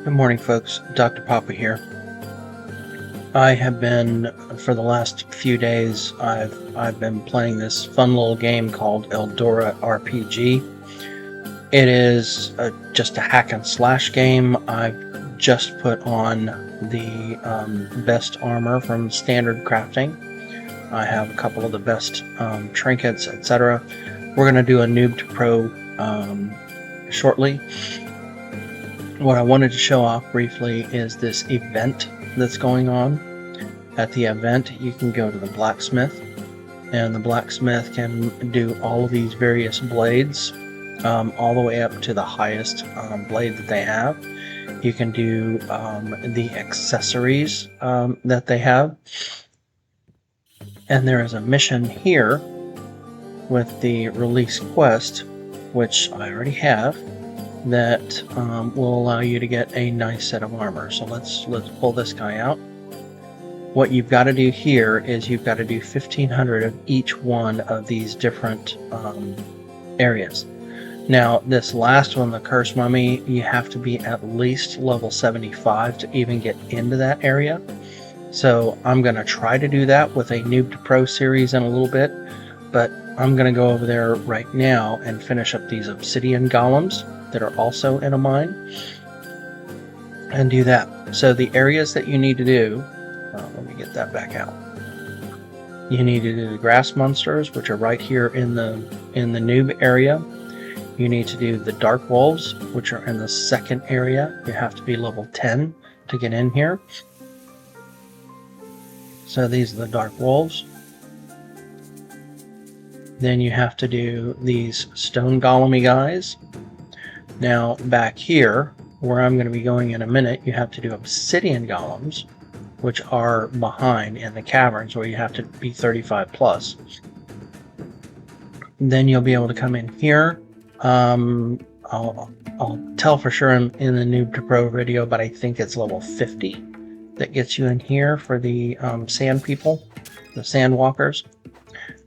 Good morning, folks. Dr. Papa here. I have been, for the last few days, I've been playing this fun little game called Eldora RPG. It is just a hack and slash game. I've just put on the best armor from standard crafting. I have a couple of the best trinkets, etc. We're going to do a noob to pro shortly. What I wanted to show off briefly is this event that's going on. At the event, you can go to the blacksmith, and the blacksmith can do all of these various blades, all the way up to the highest blade that they have. You can do the accessories that they have. And there is a mission here with the release quest, which I already have, that will allow you to get a nice set of armor. So let's pull this guy out. What you've got to do here is you've got to do 1500 of each one of these different areas. Now this last one, the Curse Mummy, you have to be at least level 75 to even get into that area. So I'm going to try to do that with a Noob to Pro series in a little bit, but I'm going to go over there right now and finish up these obsidian golems that are also in a mine and do that. So the areas that you need to do, let me get that back out. You need to do the grass monsters, which are right here in the noob area. You need to do the dark wolves, which are in the second area. You have to be level 10 to get in here. So these are the dark wolves. Then you have to do these stone golemy guys. Now back here, where I'm going to be going in a minute, you have to do obsidian golems, which are behind in the caverns where you have to be 35 plus. Then you'll be able to come in here. I'll tell for sure in the Noob to Pro video, but I think it's level 50 that gets you in here for the sand people, the sand walkers.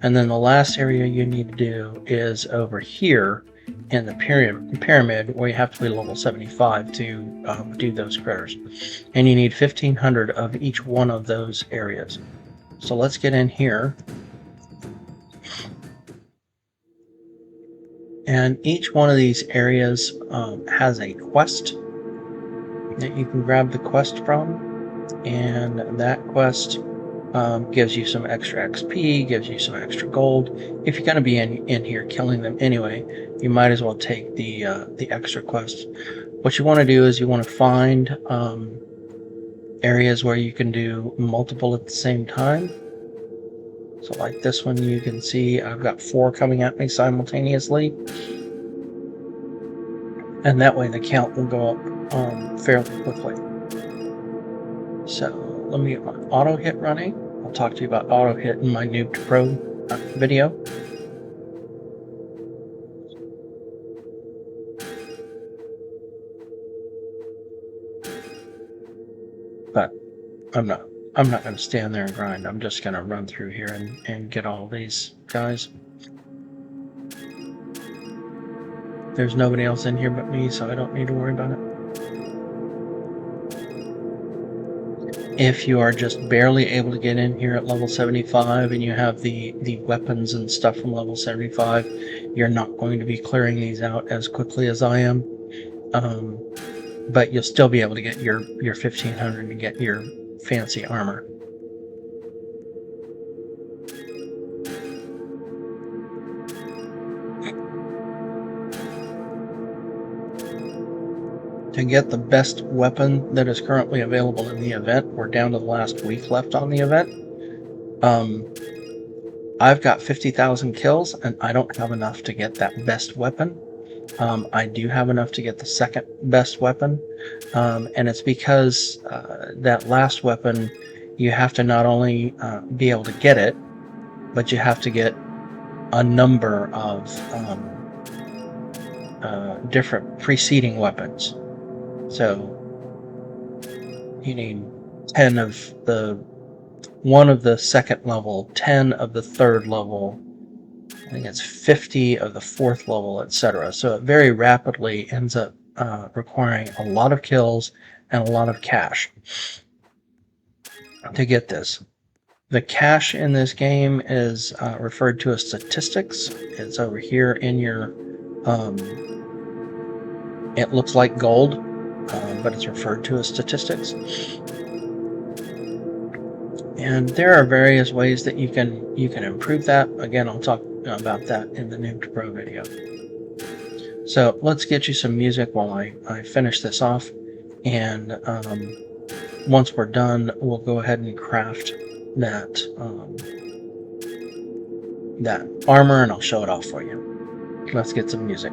And then the last area you need to do is over here in the pyramid, where you have to be level 75 to do those critters. And you need 1500 of each one of those areas. So let's get in here. And each one of these areas has a quest that you can grab the quest from. And that quest gives you some extra XP, gives you some extra gold. If you're going to be in here killing them anyway, you might as well take the extra quest. What you want to do is you want to find areas where you can do multiple at the same time. So like this one, you can see I've got 4 coming at me simultaneously. And that way the count will go up fairly quickly. So let me get my auto hit running. I'll talk to you about auto hit in my Noob to Pro video. But I'm not going to stand there and grind. I'm just going to run through here and get all these guys. There's nobody else in here but me, so I don't need to worry about it. If you are just barely able to get in here at level 75 and you have the weapons and stuff from level 75, you're not going to be clearing these out as quickly as I am. But you'll still be able to get your 1500 to get your fancy armor. To get the best weapon that is currently available in the event, we're down to the last week left on the event. I've got 50,000 kills and I don't have enough to get that best weapon. I do have enough to get the second best weapon, and it's because that last weapon, you have to not only be able to get it, but you have to get a number of different preceding weapons. So you need 10 of the one of the second level, 10 of the third level, I think it's 50 of the fourth level, etc. So it very rapidly ends up requiring a lot of kills and a lot of cash to get this. The cash in this game is referred to as statistics. It's over here in your, it looks like gold, but it's referred to as statistics. And there are various ways that you can improve that. Again, I'll talk about that in the Noob to Pro video. So let's get you some music while I finish this off, and once we're done, we'll go ahead and craft that that armor, and I'll show it off for you. Let's get some music.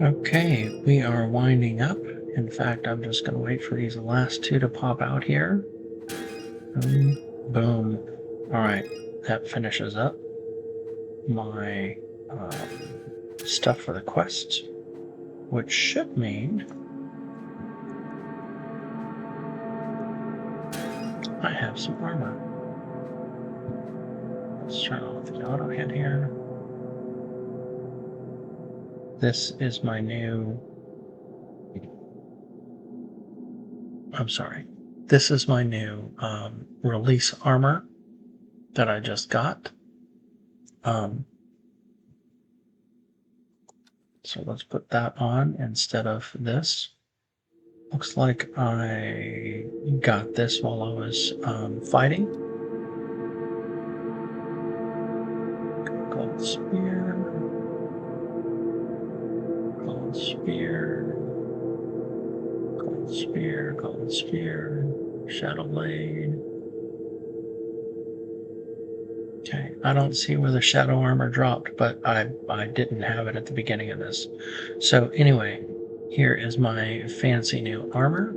Okay, we are winding up. In fact, I'm just going to wait for these last two to pop out here. Boom, boom. All right, that finishes up my stuff for the quest, which should mean I have some armor. Let's turn off the auto hit here. This is my new... I'm sorry. This is my new release armor that I just got. So let's put that on instead of this. Looks like I got this while I was fighting. Gold spear. Gold spear. Gold spear. Gold spear. Shadow blade. Okay, I don't see where the shadow armor dropped, but I didn't have it at the beginning of this. So anyway, here is my fancy new armor.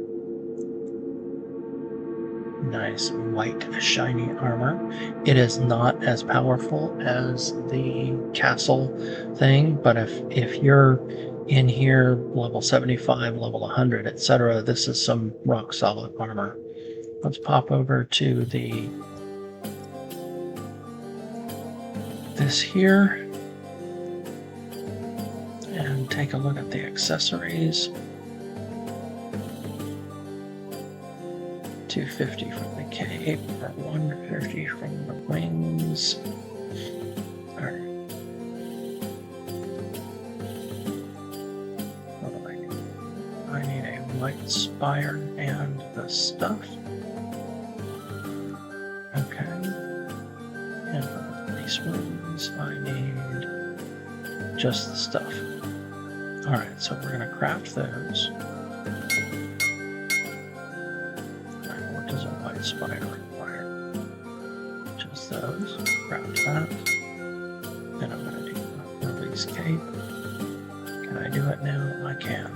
Nice white shiny armor. It is not as powerful as the castle thing, but if you're in here level 75, level 100, etc., this is some rock solid armor. Let's pop over to this here and take a look at the accessories. 250 from the cape, or 150 from the wings. All right. What do I need? I need a white spire and the stuff. Okay. And for these wings, I need just the stuff. All right, so we're going to craft those. Spire required. Just those. Craft that. Then I'm going to do a release cape. Can I do it now? I can.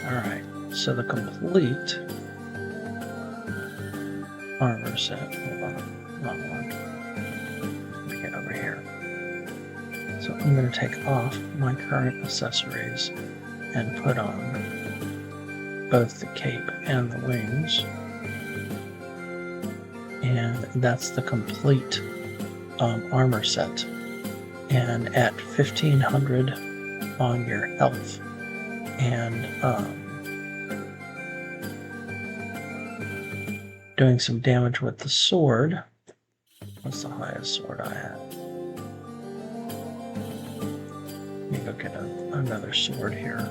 Alright, so the complete armor set. Hold on. Wrong one. Let me get over here. So I'm going to take off my current accessories and put on both the cape and the wings. And that's the complete armor set. And at 1500 on your health and doing some damage with the sword. What's the highest sword I have? Let me go get another sword here.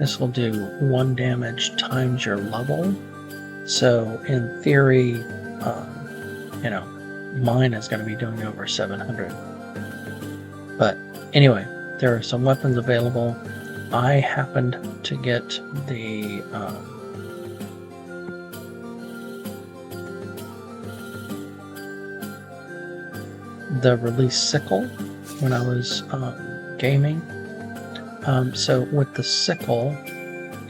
This will do 1 damage times your level. So in theory, you know, mine is going to be doing over 700. But anyway, there are some weapons available. I happened to get the release sickle when I was gaming. So with the sickle,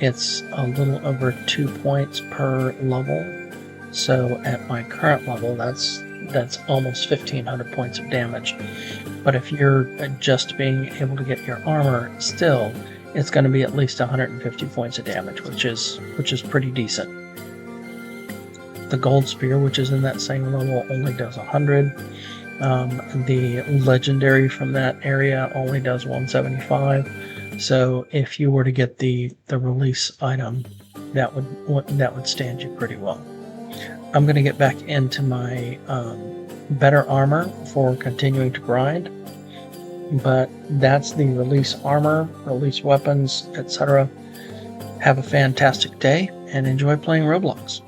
it's a little over 2 points per level. So at my current level, that's almost 1500 points of damage. But if you're just being able to get your armor, still, it's going to be at least 150 points of damage, which is pretty decent. The gold spear, which is in that same level, only does 100. The legendary from that area only does 175. So if you were to get the release item, that would stand you pretty well. I'm going to get back into my better armor for continuing to grind, but that's the release armor, release weapons, etc. Have a fantastic day and enjoy playing Roblox.